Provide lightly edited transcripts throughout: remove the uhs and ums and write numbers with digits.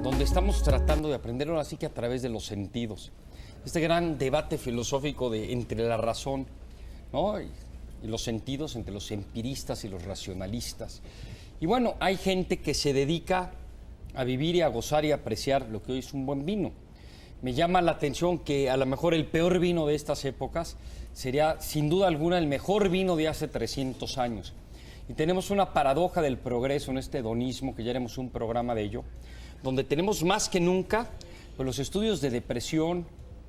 Donde estamos tratando de aprender ahora sí que a través de los sentidos. Este gran debate filosófico entre la razón, ¿no? y los sentidos, entre los empiristas y los racionalistas. Y bueno, hay gente que se dedica a vivir y a gozar y a apreciar lo que hoy es un buen vino. Me llama la atención que a lo mejor el peor vino de estas épocas sería sin duda alguna el mejor vino de hace 300 años. Y tenemos una paradoja del progreso en este hedonismo, que ya haremos un programa de ello, donde tenemos más que nunca, pues los estudios de depresión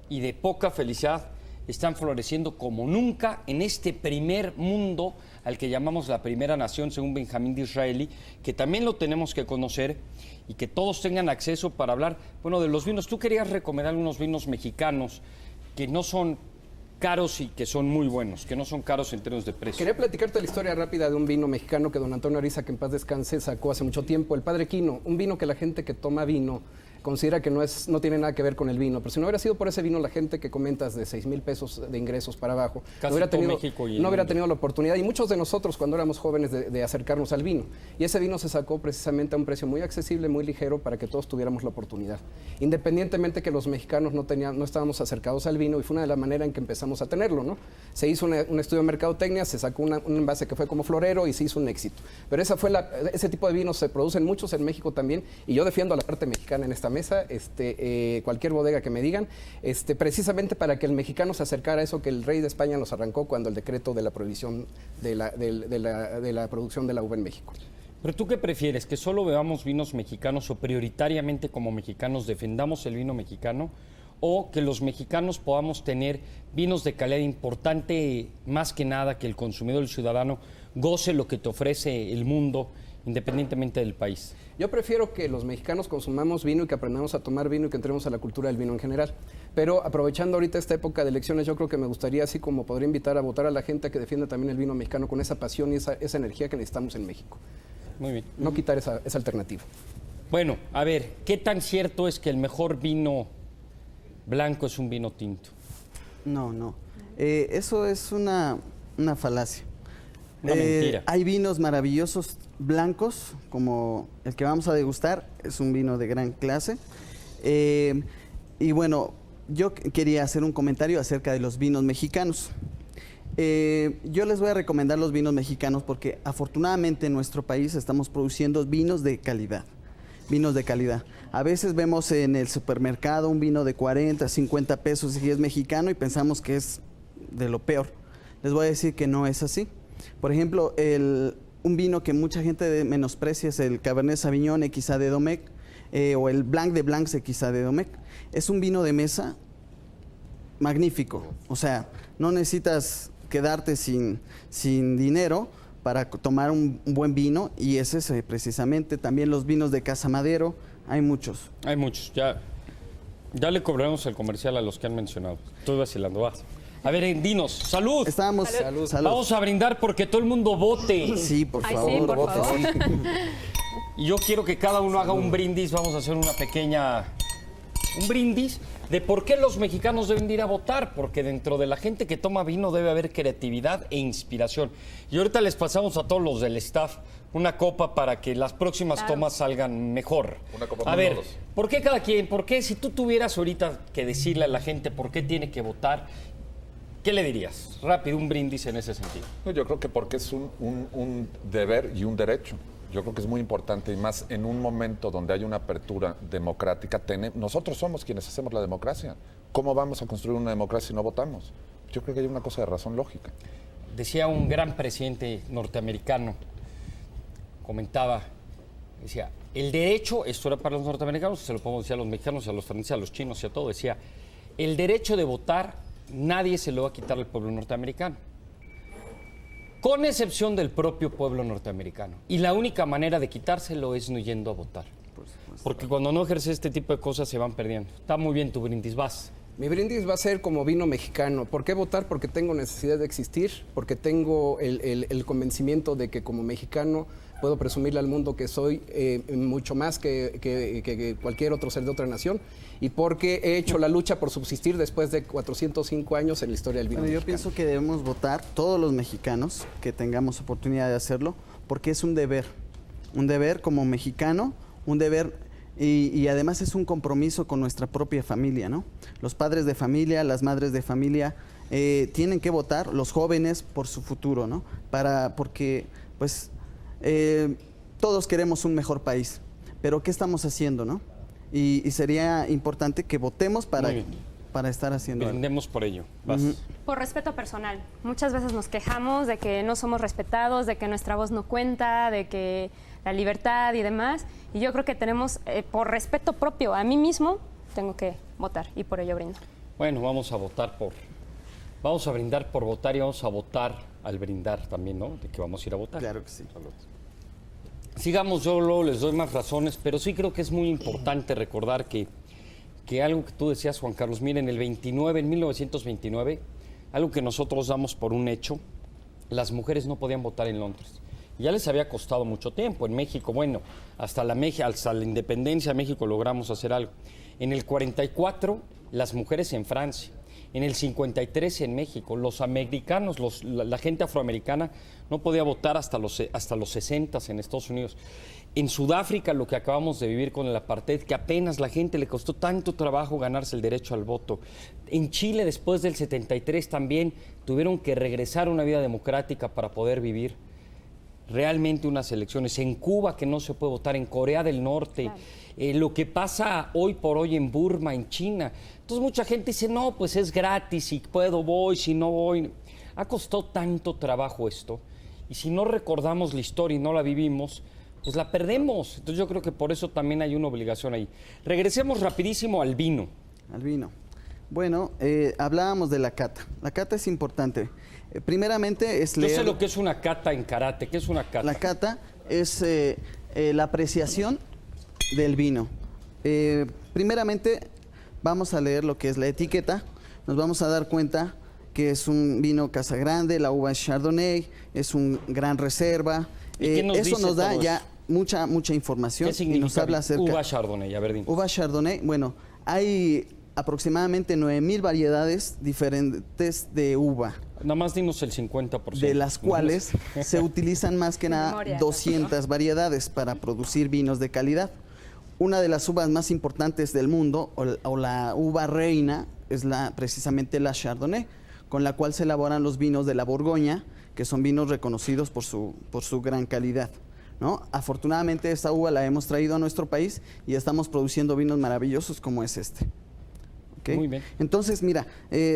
y de poca felicidad están floreciendo como nunca en este primer mundo al que llamamos la primera nación, según Benjamín Disraeli, que también lo tenemos que conocer y que todos tengan acceso para hablar, bueno, de los vinos. Tú querías recomendar unos vinos mexicanos que no son caros y que son muy buenos, que no son caros en términos de precio. Quería platicarte la historia rápida de un vino mexicano que don Antonio Ariza, que en paz descanse, sacó hace mucho tiempo, el Padre Quino, un vino que la gente que toma vino considera que no tiene nada que ver con el vino, pero si no hubiera sido por ese vino, la gente que comentas de 6,000 pesos de ingresos para abajo, no hubiera tenido la oportunidad, y muchos de nosotros cuando éramos jóvenes de acercarnos al vino, y ese vino se sacó precisamente a un precio muy accesible, muy ligero, para que todos tuviéramos la oportunidad, independientemente que los mexicanos no estábamos acercados al vino, y fue una de las maneras en que empezamos a tenerlo, ¿no? Se hizo un estudio de mercadotecnia, se sacó un envase que fue como florero y se hizo un éxito, pero ese tipo de vinos se producen muchos en México también, y yo defiendo a la parte mexicana en esta mesa, cualquier bodega que me digan, precisamente para que el mexicano se acercara a eso que el rey de España nos arrancó cuando el decreto de la prohibición de la producción de la uva en México. ¿Pero tú qué prefieres? ¿Que solo bebamos vinos mexicanos o prioritariamente como mexicanos defendamos el vino mexicano? ¿O que los mexicanos podamos tener vinos de calidad importante, más que nada que el consumidor, el ciudadano, goce lo que te ofrece el mundo, independientemente del país? Yo prefiero que los mexicanos consumamos vino y que aprendamos a tomar vino y que entremos a la cultura del vino en general. Pero aprovechando ahorita esta época de elecciones, yo creo que me gustaría, así como podría invitar a votar a la gente a que defienda también el vino mexicano con esa pasión y esa energía que necesitamos en México. Muy bien. No quitar esa alternativa. Bueno, a ver, ¿qué tan cierto es que el mejor vino blanco es un vino tinto? No. Eso es una falacia. Una mentira. Hay vinos maravillosos blancos, como el que vamos a degustar, es un vino de gran clase. Y bueno, yo quería hacer un comentario acerca de los vinos mexicanos. Yo les voy a recomendar los vinos mexicanos porque afortunadamente en nuestro país estamos produciendo vinos de calidad. Vinos de calidad. A veces vemos en el supermercado un vino de 40, 50 pesos y es mexicano y pensamos que es de lo peor. Les voy a decir que no es así. Por ejemplo, un vino que mucha gente menosprecia es el Cabernet Sauvignon XA de Domecq o el Blanc de Blancs XA de Domecq. Es un vino de mesa magnífico. O sea, no necesitas quedarte sin dinero para tomar un buen vino, y ese es precisamente también los vinos de Casa Madero. Hay muchos. Hay muchos. Ya le cobraremos el comercial a los que han mencionado. Estoy vacilando, vas. A ver, dinos, salud. Salud. Vamos a brindar porque todo el mundo vote. Sí, por favor. Sí, por favor. Y yo quiero que cada uno haga un brindis. Vamos a hacer un brindis de por qué los mexicanos deben de ir a votar, porque dentro de la gente que toma vino debe haber creatividad e inspiración. Y ahorita les pasamos a todos los del staff una copa para que las próximas tomas salgan mejor. Una copa a ver, todos. ¿por qué cada quien? ¿Por qué si tú tuvieras ahorita que decirle a la gente por qué tiene que votar? ¿Qué le dirías? Rápido, un brindis en ese sentido. No, yo creo que porque es un deber y un derecho. Yo creo que es muy importante, y más en un momento donde hay una apertura democrática. Nosotros somos quienes hacemos la democracia. ¿Cómo vamos a construir una democracia si no votamos? Yo creo que hay una cosa de razón lógica. Decía un gran presidente norteamericano, decía, el derecho, esto era para los norteamericanos, se lo podemos decir a los mexicanos, a los franceses, a los chinos y a todo, decía, el derecho de votar nadie se lo va a quitar al pueblo norteamericano, con excepción del propio pueblo norteamericano. Y la única manera de quitárselo es no yendo a votar. Porque cuando no ejerce este tipo de cosas se van perdiendo. Está muy bien tu brindis, vas. Mi brindis va a ser como vino mexicano. ¿Por qué votar? Porque tengo necesidad de existir, porque tengo el convencimiento de que como mexicano puedo presumirle al mundo que soy mucho más que cualquier otro ser de otra nación, y porque he hecho la lucha por subsistir después de 405 años en la historia del vino Bueno, yo mexicano. pienso que debemos votar todos los mexicanos que tengamos oportunidad de hacerlo, porque es un deber como mexicano, un deber y además es un compromiso con nuestra propia familia, ¿no? Los padres de familia, las madres de familia tienen que votar, los jóvenes por su futuro, ¿no? Porque pues todos queremos un mejor país, pero ¿qué estamos haciendo, no? Y sería importante que votemos Muy bien. para estar haciendo algo. Brindemos por ello. Vas. Por respeto personal. Muchas veces nos quejamos de que no somos respetados, de que nuestra voz no cuenta, de que la libertad y demás. Y yo creo que tenemos, por respeto propio a mí mismo, tengo que votar y por ello brindo. Bueno, vamos a brindar por votar y vamos a votar al brindar también, ¿no? De que vamos a ir a votar. Claro que sí. Sigamos, yo luego les doy más razones, pero sí creo que es muy importante recordar que algo que tú decías, Juan Carlos, miren, en 1929, algo que nosotros damos por un hecho, las mujeres no podían votar en Londres. Ya les había costado mucho tiempo. En México, bueno, hasta la independencia de México logramos hacer algo. En el 44, las mujeres en Francia. En el 53 en México. Los americanos, la gente afroamericana no podía votar hasta los 60 en Estados Unidos. En Sudáfrica, lo que acabamos de vivir con el apartheid, que apenas la gente le costó tanto trabajo ganarse el derecho al voto. En Chile, después del 73, también tuvieron que regresar a una vida democrática para poder vivir realmente unas elecciones. En Cuba, que no se puede votar, en Corea del Norte, claro. Lo que pasa hoy por hoy en Burma, en China. Entonces mucha gente dice, no, pues es gratis, si puedo voy, si no voy. Ha costado tanto trabajo esto, y si no recordamos la historia y no la vivimos, pues la perdemos. Entonces yo creo que por eso también hay una obligación ahí. Regresemos rapidísimo al vino. Al vino. Bueno, hablábamos de la cata. La cata es importante. Primeramente es leer... Yo sé lo que es una cata en karate. ¿Qué es una cata? La cata es la apreciación del vino. Primeramente vamos a leer lo que es la etiqueta. Nos vamos a dar cuenta que es un vino Casa Grande, la uva es Chardonnay, es un gran reserva. Eso nos da ya mucha información. ¿Qué significa y nos habla acerca... uva Chardonnay? A ver, dime. Uva Chardonnay, bueno, hay aproximadamente 9,000 variedades diferentes de uva. Nada más dinos el 50%. De las cuales se utilizan más que nada 200 variedades para producir vinos de calidad. Una de las uvas más importantes del mundo, o la uva reina, es precisamente la Chardonnay, con la cual se elaboran los vinos de la Borgoña, que son vinos reconocidos por su gran calidad, ¿no? Afortunadamente esta uva la hemos traído a nuestro país y estamos produciendo vinos maravillosos como es este. ¿Okay? Muy bien. Entonces, mira,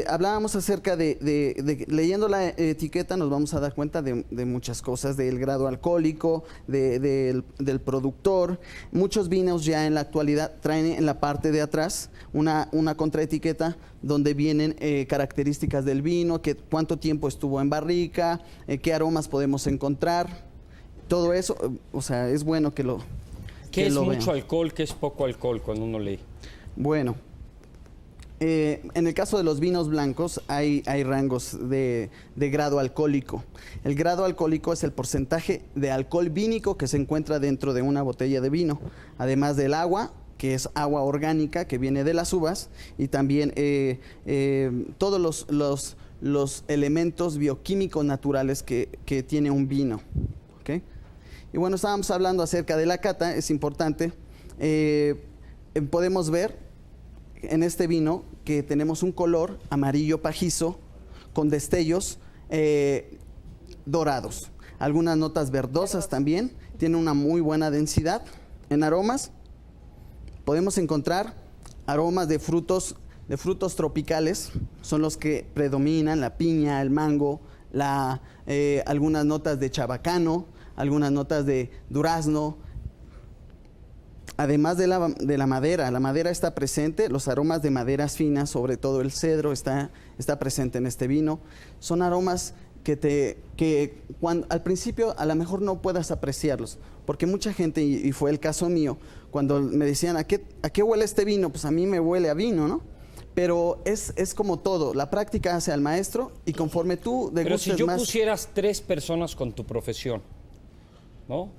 hablábamos acerca de leyendo la etiqueta nos vamos a dar cuenta de muchas cosas, del grado alcohólico, del productor. Muchos vinos ya en la actualidad traen en la parte de atrás una contraetiqueta donde vienen características del vino, cuánto tiempo estuvo en barrica, qué aromas podemos encontrar. Todo eso, o sea, es bueno que lo ¿Qué es lo mucho vean. alcohol, qué es poco alcohol cuando uno lee? Bueno, en el caso de los vinos blancos hay rangos de grado alcohólico. El grado alcohólico es el porcentaje de alcohol vínico que se encuentra dentro de una botella de vino, además del agua, que es agua orgánica que viene de las uvas, y también todos los elementos bioquímicos naturales que tiene un vino. ¿Okay? Y bueno, estábamos hablando acerca de la cata, es importante. Podemos ver en este vino que tenemos un color amarillo pajizo con destellos dorados. Algunas notas verdosas también, tiene una muy buena densidad. En aromas podemos encontrar aromas de frutos tropicales, son los que predominan, la piña, el mango, algunas notas de chabacano, algunas notas de durazno. Además de la madera está presente, los aromas de maderas finas, sobre todo el cedro está presente en este vino. Son aromas que al principio a lo mejor no puedas apreciarlos, porque mucha gente, y fue el caso mío, cuando me decían, ¿a qué huele este vino? Pues a mí me huele a vino, ¿no? Pero es como todo, la práctica hace al maestro, y conforme tú degustes más... Pero si yo pusieras 3 personas con tu profesión, ¿no?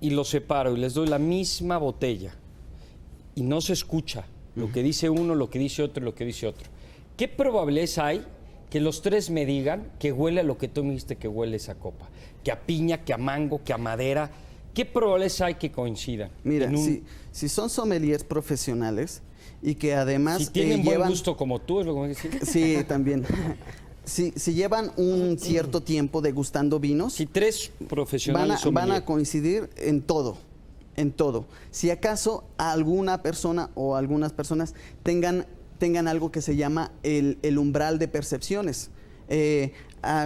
Y los separo y les doy la misma botella y no se escucha lo que dice uno, lo que dice otro y lo que dice otro. ¿Qué probabilidades hay que los tres me digan que huele a lo que tú me dijiste que huele esa copa? Que a piña, que a mango, que a madera. ¿Qué probabilidades hay que coincidan? Mira, si son sommeliers profesionales y que además si tienen buen llevan... gusto como tú, es lo que me decís. Sí, también. Si llevan un cierto tiempo degustando vinos, Si tres profesionales van a sommelier. coincidir en todo, en todo. Si acaso alguna persona o algunas personas tengan algo que se llama el umbral de percepciones.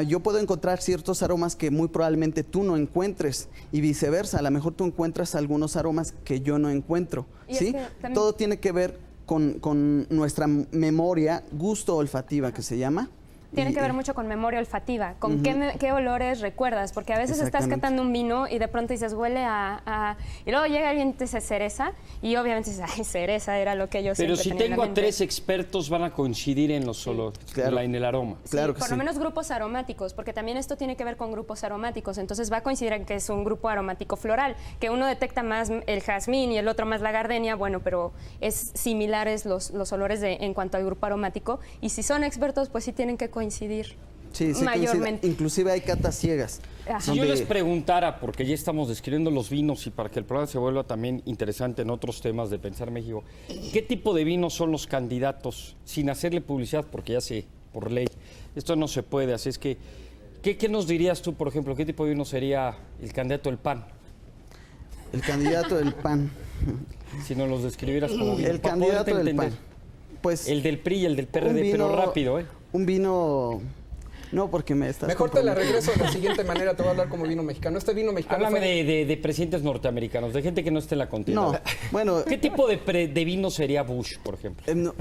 Yo puedo encontrar ciertos aromas que muy probablemente tú no encuentres y viceversa. A lo mejor tú encuentras algunos aromas que yo no encuentro. Y es ¿Sí? que también- Todo tiene que ver con nuestra memoria gusto-olfativa, que se llama. Tiene Y- que ver mucho con memoria olfativa, con qué olores recuerdas, porque a veces estás Exactamente. catando un vino y de pronto dices, huele a... Y luego llega alguien y te dice cereza, y obviamente dices, ay, cereza era lo que yo Pero siempre si tenía en la tengo a mente. tres expertos, van a coincidir en los olores, Claro. en el aroma. Sí, Claro que por sí. lo menos grupos aromáticos, porque también esto tiene que ver con grupos aromáticos, entonces va a coincidir en que es un grupo aromático floral, que uno detecta más el jazmín y el otro más la gardenia, bueno, pero es similares los olores en cuanto al grupo aromático, y si son expertos, pues sí tienen que coincidir. Sí, sí, mayormente. coincide. Inclusive hay catas ciegas. Ajá. Si yo donde- les preguntara, porque ya estamos describiendo los vinos y para que el programa se vuelva también interesante en otros temas de Pensar México, ¿qué tipo de vinos son los candidatos? Sin hacerle publicidad, porque ya sé, por ley, esto no se puede, así es que, ¿qué nos dirías tú, por ejemplo? ¿Qué tipo de vino sería el candidato del PAN? El candidato del PAN. Si nos los describieras como vino. El para candidato poderte del entender. PAN. Pues El del PRI y el del un PRD, pero vino- rápido, ¿eh? Un vino... No, porque me estás... Mejor te la comprometiendo. regreso de la siguiente manera, te voy a hablar como vino mexicano. Este vino mexicano Háblame fue- de presidentes norteamericanos, de gente que no esté en la contienda. No, bueno... ¿Qué tipo de vino sería Bush, por ejemplo? no,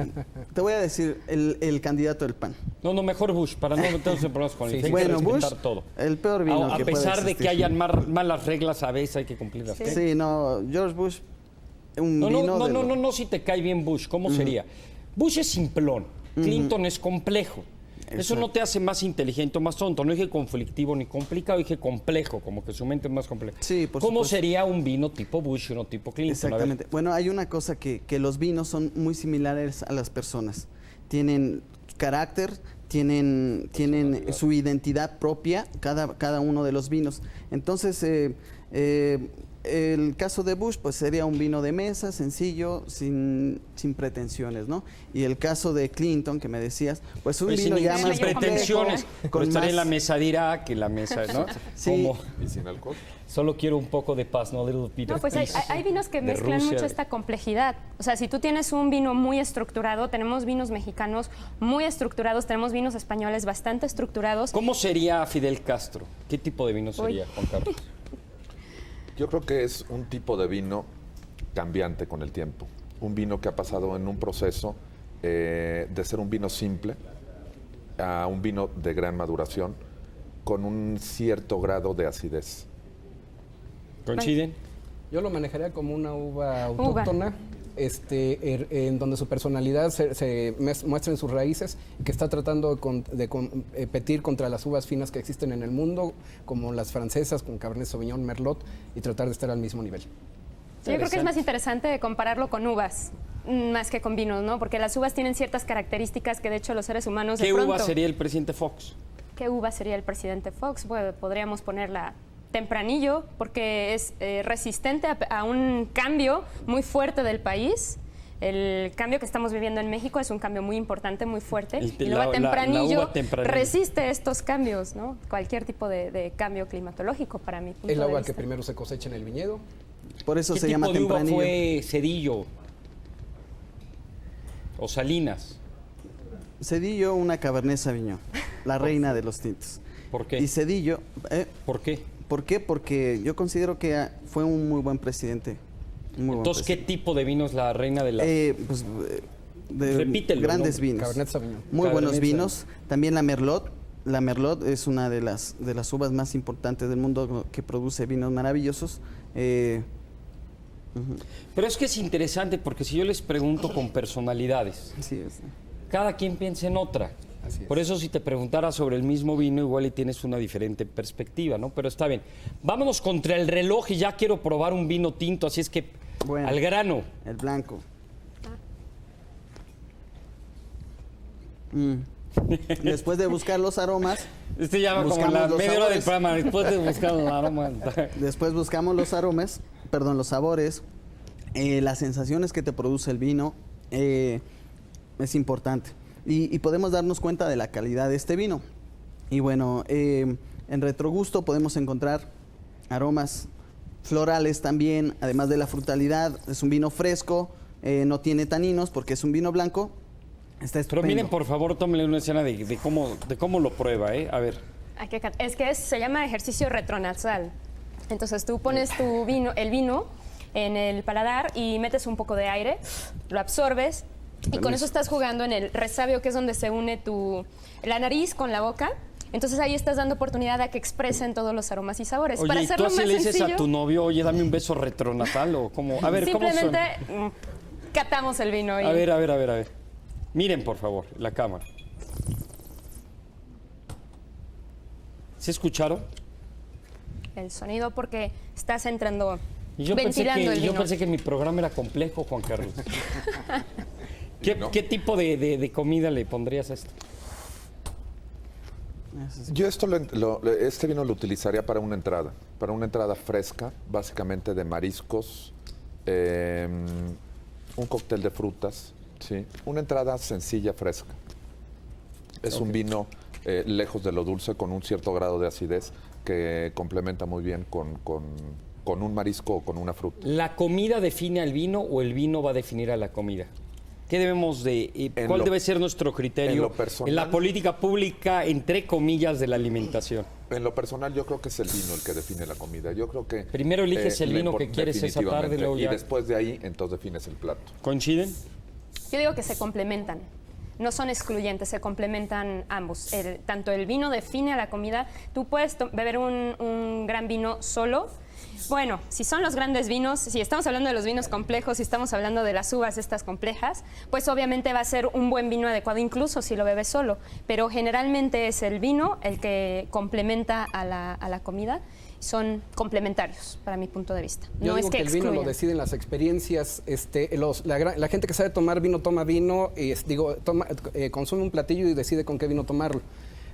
te voy a decir el candidato del PAN. No, mejor Bush, para no meternos en problemas con él. Sí, Hay que Bueno, Bush, respetar todo. el peor vino A que puede pesar de que existir. hayan malas reglas, a veces hay que cumplirlas. ¿qué? Sí, no, George Bush, un No, vino de lo- no, si te cae bien Bush, ¿cómo sería? Bush es simplón, Clinton es complejo. Eso no te hace más inteligente o más tonto. No dije conflictivo ni complicado, dije complejo, como que su mente es más compleja. Sí, por ¿Cómo supuesto. sería un vino tipo Bush y uno tipo Clinton? A ver. Exactamente. Bueno, hay una cosa que los vinos son muy similares a las personas. Tienen carácter, tienen su identidad propia, cada uno de los vinos. Entonces, el caso de Bush, pues sería un vino de mesa, sencillo, sin pretensiones, ¿no? Y el caso de Clinton, que me decías, pues un Pues vino sin ya ninguna más sin complejo, pretensiones. con Pero estaré más- en la mesa dirá que la mesa, ¿no? Sí. Como, Y sin alcohol. solo quiero un poco de paz, no little bit No, of pues hay, peace. hay vinos que De mezclan Rusia. mucho esta complejidad. O sea, si tú tienes un vino muy estructurado, tenemos vinos mexicanos muy estructurados, tenemos vinos españoles bastante estructurados. ¿Cómo sería Fidel Castro? ¿Qué tipo de vino sería, Juan Carlos? Yo creo que es un tipo de vino cambiante con el tiempo. Un vino que ha pasado en un proceso de ser un vino simple a un vino de gran maduración con un cierto grado de acidez. ¿Coinciden? Yo lo manejaría como una uva autóctona, en donde su personalidad muestra en sus raíces, que está tratando de competir contra las uvas finas que existen en el mundo, como las francesas con Cabernet Sauvignon, Merlot, y tratar de estar al mismo nivel. Yo creo que es más interesante compararlo con uvas, más que con vinos, ¿no? Porque las uvas tienen ciertas características que de hecho los seres humanos de ¿Qué pronto... uva sería el presidente Fox? ¿Qué uva sería el presidente Fox? Bueno, podríamos ponerla tempranillo porque es resistente a un cambio muy fuerte del país. El cambio que estamos viviendo en México es un cambio muy importante, muy fuerte. Y la uva tempranillo resiste estos cambios, ¿no? Cualquier tipo de cambio climatológico para mí. El agua que primero se cosecha en el viñedo. Por eso ¿Qué se tipo llama de uva tempranillo. fue Cedillo? ¿O Salinas? Cedillo, una Cabernet Sauvignon, la reina de los tintos. ¿Por qué? Y Cedillo, ¿Por qué? ¿por qué? Porque yo considero que fue un muy buen presidente. un muy buen Entonces, ¿qué presidente. tipo de vino es la reina de la...? Pues, de Repítelo, grandes ¿no? vinos. Cabernet Sauvignon. Muy buenos Cabernet vinos. También la Merlot. La Merlot es una de las uvas más importantes del mundo que produce vinos maravillosos. Pero es que es interesante porque si yo les pregunto con personalidades, Sí, cada quien piensa en otra. Así es. Por eso si te preguntara sobre el mismo vino, igual y tienes una diferente perspectiva, ¿no? Pero está bien. Vámonos contra el reloj y ya quiero probar un vino tinto, así es que Bueno. al grano. El blanco. Después de buscar los aromas, Este ya va como Buscamos la los media hora del sabores. programa, después de buscar el aroma. después buscamos los aromas, perdón, los sabores, las sensaciones que te produce el vino, es importante. Y podemos darnos cuenta de la calidad de este vino. Y bueno, en retrogusto podemos encontrar aromas florales también, además de la frutalidad. Es un vino fresco, no tiene taninos porque es un vino blanco. Está Pero estupendo. miren, por favor, tómenle una escena de cómo lo prueba, ¿eh? A ver. Es que se llama ejercicio retronasal. Entonces tú pones el vino en el paladar y metes un poco de aire, lo absorbes y con eso estás jugando en el resabio, que es donde se une la nariz con la boca. Entonces ahí estás dando oportunidad a que expresen todos los aromas y sabores. Oye, Para ¿y tú hacerlo así más le dices sencillo, a tu novio, oye, dame un beso retronatal o cómo? A ver, simplemente ¿cómo son? catamos el vino. A ver. Miren, por favor, la cámara. ¿Se escucharon? El sonido, porque estás entrando, Y yo ventilando el vino. pensé que mi programa era complejo, Juan Carlos. ¿Qué tipo de comida le pondrías a esto? Yo este vino lo utilizaría para una entrada fresca, básicamente de mariscos, un cóctel de frutas, ¿sí? Una entrada sencilla, fresca. Es un vino lejos de lo dulce, con un cierto grado de acidez que complementa muy bien con un marisco o con una fruta. ¿La comida define al vino o el vino va a definir a la comida? ¿Qué debemos cuál debe ser nuestro criterio en lo personal, en la política pública, entre comillas, de la alimentación? En lo personal, yo creo que es el vino el que define la comida. Yo creo que Primero eliges el vino que quieres esa tarde, luego ya. Y después de ahí, entonces defines el plato. ¿Coinciden? Yo digo que se complementan, no son excluyentes, se complementan ambos. Tanto el vino define a la comida, tú puedes beber un gran vino solo. Bueno, si son los grandes vinos, si estamos hablando de los vinos complejos, si estamos hablando de las uvas estas complejas, pues obviamente va a ser un buen vino adecuado, incluso si lo bebes solo. Pero generalmente es el vino el que complementa a la comida. Son complementarios, para mi punto de vista. Yo No digo es que el vino lo excluyan. deciden las experiencias. La gente que sabe tomar vino toma vino, consume un platillo y decide con qué vino tomarlo.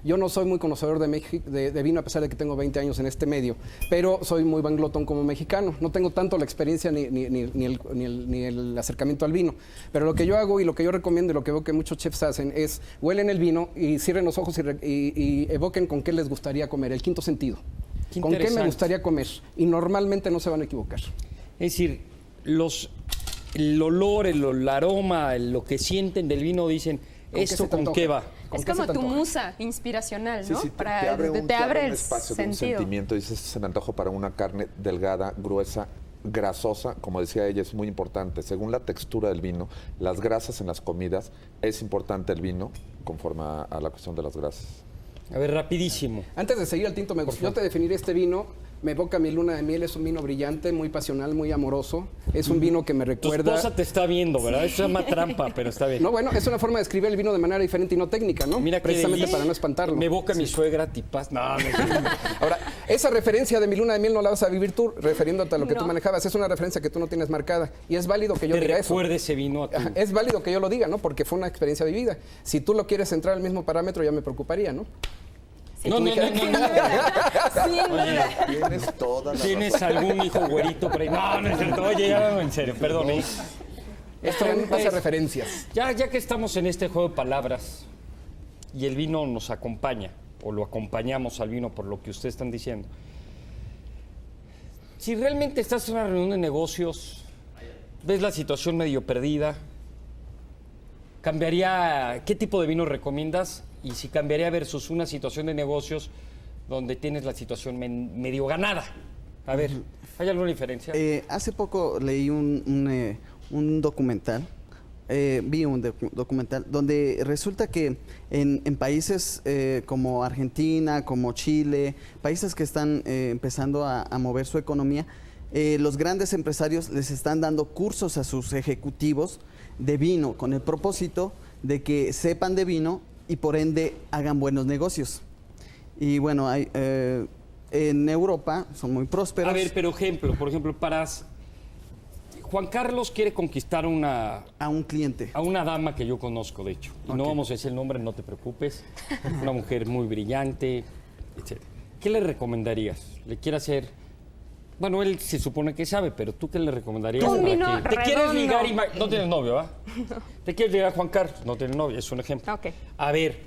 Yo no soy muy conocedor de vino, a pesar de que tengo 20 años en este medio, pero soy muy vanglotón como mexicano. No tengo tanto la experiencia ni el acercamiento al vino. Pero lo que yo hago y lo que yo recomiendo y lo que veo que muchos chefs hacen es huelen el vino y cierren los ojos y evoquen con qué les gustaría comer, el quinto sentido. Qué ¿Con qué me interesante. gustaría comer? Y normalmente no se van a equivocar. Es decir, el olor, el aroma, lo que sienten del vino dicen, ¿Con qué ¿esto se te con antoja? qué va? ¿Con Es qué se como te tu antoja? musa inspiracional, ¿no? Sí, te abre un el espacio de un sentido. sentimiento. Dices, se me antoja para una carne delgada, gruesa, grasosa. Como decía ella, es muy importante. Según la textura del vino, las grasas en las comidas, es importante el vino conforme a la cuestión de las grasas. A ver, rapidísimo. Antes de seguir al tinto, yo te definiré este vino. Me evoca mi luna de miel, es un vino brillante, muy pasional, muy amoroso. Es un vino que me Tu recuerda... esposa te está viendo, ¿verdad? Eso se llama trampa, pero está bien. No, bueno, es una forma de escribir el vino de manera diferente y no técnica, ¿no? Mira qué precisamente delicia. para no espantarlo. Me evoca mi suegra, tipas. No. Ahora, esa referencia de mi luna de miel no la vas a vivir tú refiriéndote a lo que tú No. manejabas. Es una referencia que tú no tienes marcada. Y es válido que yo Te diga eso. recuerda ese vino a tu... Ajá, es válido que yo lo diga, ¿no? Porque fue una experiencia vivida. Si tú lo quieres entrar al mismo parámetro, ya me preocuparía, ¿no? No. Sin duda. Tienes toda la ¿Tienes algún hijo güerito por ahí? No es cierto. Oye, ya en serio, perdón. Esto en base a referencias. Ya que estamos en este juego de palabras y el vino nos acompaña, o lo acompañamos al vino por lo que ustedes están diciendo. Si realmente estás en una reunión de negocios, ves la situación medio perdida, ¿qué tipo de vino recomiendas? Y si cambiaría versus una situación de negocios donde tienes la situación medio ganada. A ver, ¿hay alguna diferencia? Hace poco leí un documental, documental, donde resulta que en países como Argentina, como Chile, países que están empezando a mover su economía, los grandes empresarios les están dando cursos a sus ejecutivos de vino con el propósito de que sepan de vino y por ende hagan buenos negocios. Y bueno, en Europa son muy prósperos. A ver, pero por ejemplo, Juan Carlos quiere conquistar a un cliente. a una dama que yo conozco, de hecho. Y no vamos a decir el nombre, no te preocupes. Una mujer muy brillante, etc. ¿Qué le recomendarías? ¿Le quiere hacer...? Bueno, él se supone que sabe, pero ¿tú qué le recomendarías? Un vino ¿Te quieres redondo. ligar y... No tienes novio, ¿va? ¿Te quieres ligar a Juan Carlos? No tienes novio, es un ejemplo. Ok. A ver,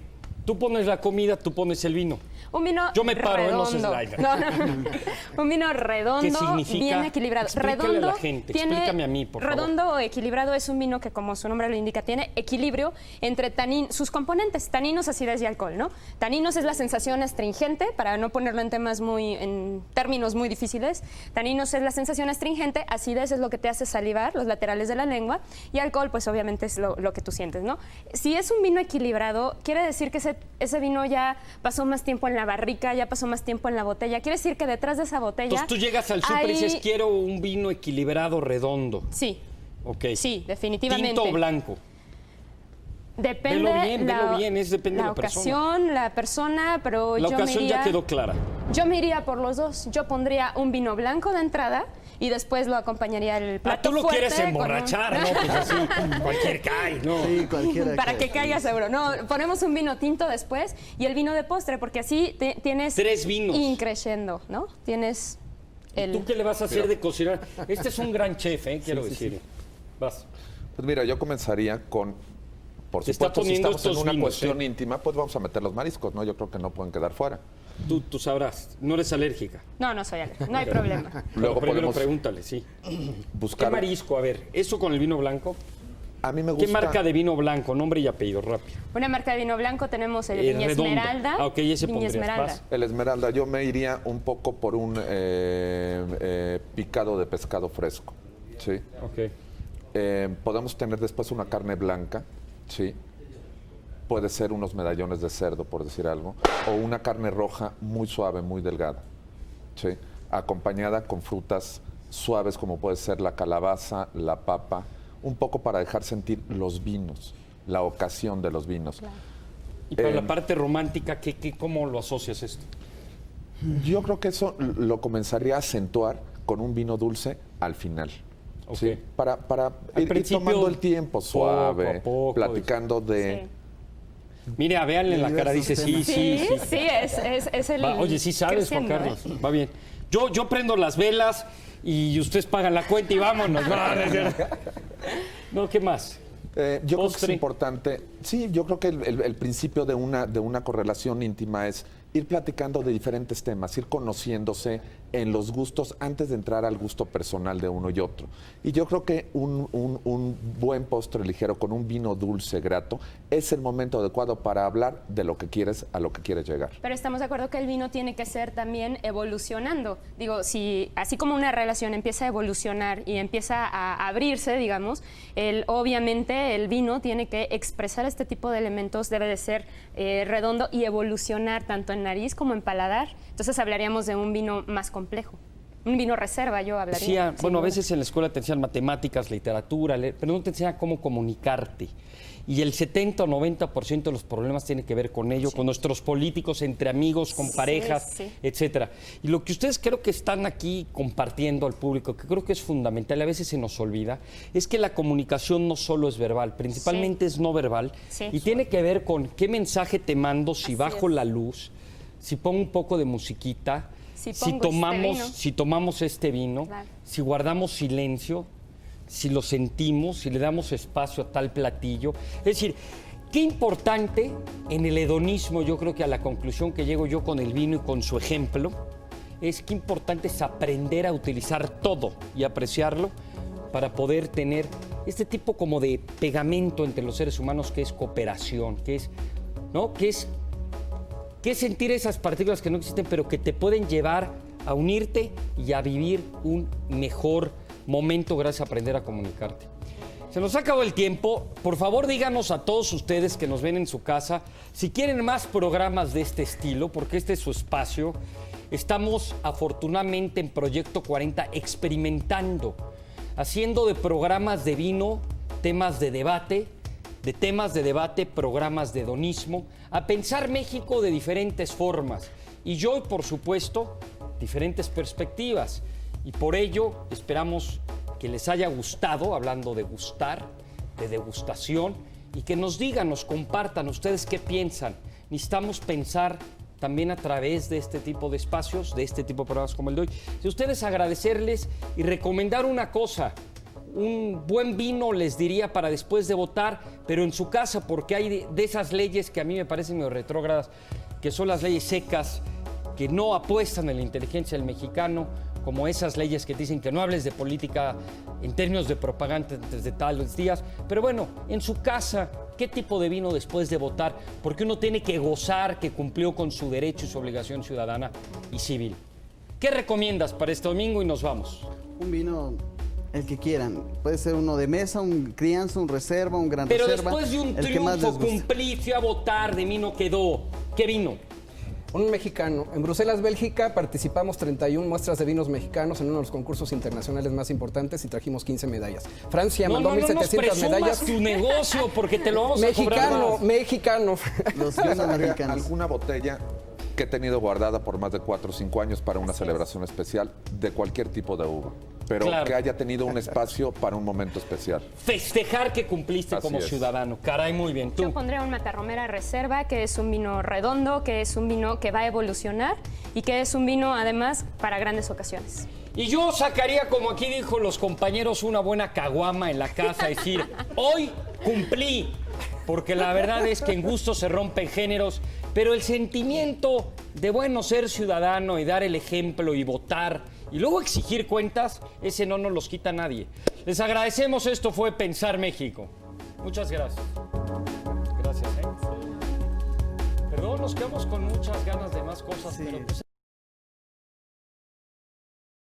tú pones la comida, tú pones el vino. Un vino Yo me paro, redondo. no se slide. No. Un vino redondo, ¿Qué significa? bien equilibrado. Explícale Redondo a la gente, explícame a mí, por favor. Redondo o equilibrado es un vino que, como su nombre lo indica, tiene equilibrio entre sus componentes, taninos, acidez y alcohol, ¿no? Taninos es la sensación astringente, para no ponerlo en en términos muy difíciles. Taninos es la sensación astringente, acidez es lo que te hace salivar, los laterales de la lengua, y alcohol, pues obviamente es lo que tú sientes, ¿no? Si es un vino equilibrado, quiere decir que ese vino ya pasó más tiempo en la barrica, ya pasó más tiempo en la botella. Quiere decir que detrás de esa botella... Entonces tú llegas al súper y dices, quiero un vino equilibrado, redondo. Sí. Ok. Sí, definitivamente. ¿Tinto o blanco? Depende velo bien, depende de la ocasión, la persona, pero La yo me ocasión iría... ya quedó clara. Yo me iría por los dos. Yo pondría un vino blanco de entrada y después lo acompañaría el plato tú lo fuerte quieres con un- emborrachar, ¿no? Pues así, cualquier cae, ¿no? Sí, cualquiera. Para que caiga seguro. No, ponemos un vino tinto después y el vino de postre, porque así tienes... 3 vinos. Increciendo, ¿no? Tienes el... ¿Tú qué le vas a hacer de cocinar? Este es un gran chef, quiero decir. sí. Vas. Pues mira, yo comenzaría con, por Te está supuesto, si poniendo estamos en estos una vinos, cuestión íntima, pues vamos a meter los mariscos, ¿no? Yo creo que no pueden quedar fuera. Tú sabrás, no eres alérgica. No soy alérgica, no hay problema. Luego Pero primero podemos pregúntale, sí. ¿Qué buscar... marisco? A ver, ¿eso con el vino blanco? A mí me gusta... ¿Qué marca de vino blanco? Nombre y apellido, rápido. Una marca de vino blanco tenemos el Viña Redondo. Esmeralda. Ah, ok, ese Viña pondrías. Esmeralda. Vas. El Esmeralda, yo me iría un poco por un picado de pescado fresco, ¿sí? Ok. Podemos tener después una carne blanca, ¿sí? Puede ser unos medallones de cerdo, por decir algo, o una carne roja muy suave, muy delgada, ¿sí? Acompañada con frutas suaves como puede ser la calabaza, la papa, un poco para dejar sentir los vinos, la ocasión de los vinos. Claro. Y para la parte romántica, ¿cómo lo asocias esto? Yo creo que eso lo comenzaría a acentuar con un vino dulce al final. Ok. ¿Sí? Para ir principio, tomando el tiempo suave, poco a poco, platicando de... Sí. Mire, a véanle en la Y cara, esos dice sí, temas. sí, sí. Sí, es el... Va, oye, sí sabes, Juan creciendo, Carlos. Va bien. Yo prendo las velas y ustedes pagan la cuenta y vámonos. No, ¿qué más? Yo creo que es Postre. importante, sí, yo creo que el principio de una correlación íntima es ir platicando de diferentes temas, ir conociéndose en los gustos antes de entrar al gusto personal de uno y otro. Y yo creo que un buen postre ligero con un vino dulce, grato, es el momento adecuado para hablar de lo que quieres a lo que quieres llegar. Pero estamos de acuerdo que el vino tiene que ser también evolucionando. Digo, si así como una relación empieza a evolucionar y empieza a abrirse, digamos, obviamente el vino tiene que expresar este tipo de elementos, debe de ser redondo y evolucionar tanto en nariz como en paladar. Entonces hablaríamos de un vino más complejo. Un vino reserva, yo hablaría. Sí, sin bueno, a duda. veces en la escuela te enseñan matemáticas, literatura, pero no te enseñan cómo comunicarte. Y el 70 o 90% de los problemas tiene que ver con ello, con nuestros políticos, entre amigos, con Sí, parejas, sí. etcétera. Y lo que ustedes creo que están aquí compartiendo al público, que creo que es fundamental, a veces se nos olvida, es que la comunicación no solo es verbal, principalmente es no verbal. Sí. Y tiene que ver con qué mensaje te mando si Así bajo es. la luz, si pongo un poco de musiquita, Si si pongo tomamos este vino, Claro. si guardamos silencio, si lo sentimos, si le damos espacio a tal platillo. Es decir, qué importante en el hedonismo, yo creo que a la conclusión que llego yo con el vino y con su ejemplo, es qué importante es aprender a utilizar todo y apreciarlo para poder tener este tipo como de pegamento entre los seres humanos que es cooperación, que es, ¿no? que es sentir esas partículas que no existen, pero que te pueden llevar a unirte y a vivir un mejor momento gracias a aprender a comunicarte. Se nos acabó el tiempo. Por favor, díganos a todos ustedes que nos ven en su casa si quieren más programas de este estilo, porque este es su espacio. Estamos afortunadamente en Proyecto 40 experimentando, haciendo de programas de vino temas de debate, de temas de debate, programas de hedonismo, a pensar México de diferentes formas. Y yo, por supuesto, diferentes perspectivas. Y por ello esperamos que les haya gustado, hablando de gustar, de degustación, y que nos digan, nos compartan ustedes qué piensan. Necesitamos pensar también a través de este tipo de espacios, de este tipo de programas como el de hoy. Si ustedes agradecerles y recomendar una cosa, un buen vino les diría para después de votar, pero en su casa, porque hay de esas leyes que a mí me parecen medio retrógradas, que son las leyes secas, que no apuestan en la inteligencia del mexicano, como esas leyes que dicen que no hables de política en términos de propaganda antes de tales días. Pero bueno, en su casa, ¿qué tipo de vino después de votar? Porque uno tiene que gozar que cumplió con su derecho y su obligación ciudadana y civil. ¿Qué recomiendas para este domingo? Y nos vamos. Un vino, el que quieran. Puede ser uno de mesa, un crianza, un reserva, un gran Pero reserva. después de un el que más triunfo, les guste. cumplí, fui a votar, de mí no quedó. ¿Qué vino? Un mexicano. En Bruselas, Bélgica, participamos 31 muestras de vinos mexicanos en uno de los concursos internacionales más importantes y trajimos 15 medallas. Francia mandó 1,700 medallas. tu negocio porque te lo vamos a cobrar más. Mexicano. Los Yo vinos sacaría mexicanos. alguna botella que he tenido guardada por más de 4 o 5 años para una celebración especial de cualquier tipo de uva, pero Claro. que haya tenido un espacio para un momento especial. Festejar que cumpliste Así como es. ciudadano. Caray, muy bien. Tú. Yo pondría un Matarromera Reserva, que es un vino redondo, que es un vino que va a evolucionar y que es un vino, además, para grandes ocasiones. Y yo sacaría, como aquí dijo los compañeros, una buena caguama en la casa, decir, hoy cumplí, porque la verdad es que en gusto se rompen géneros, pero el sentimiento de, bueno, ser ciudadano y dar el ejemplo y votar y luego exigir cuentas, ese no nos los quita nadie. Les agradecemos, esto fue Pensar México. Muchas gracias. Gracias, ¿eh? Perdón, nos quedamos con muchas ganas de más cosas, pero pues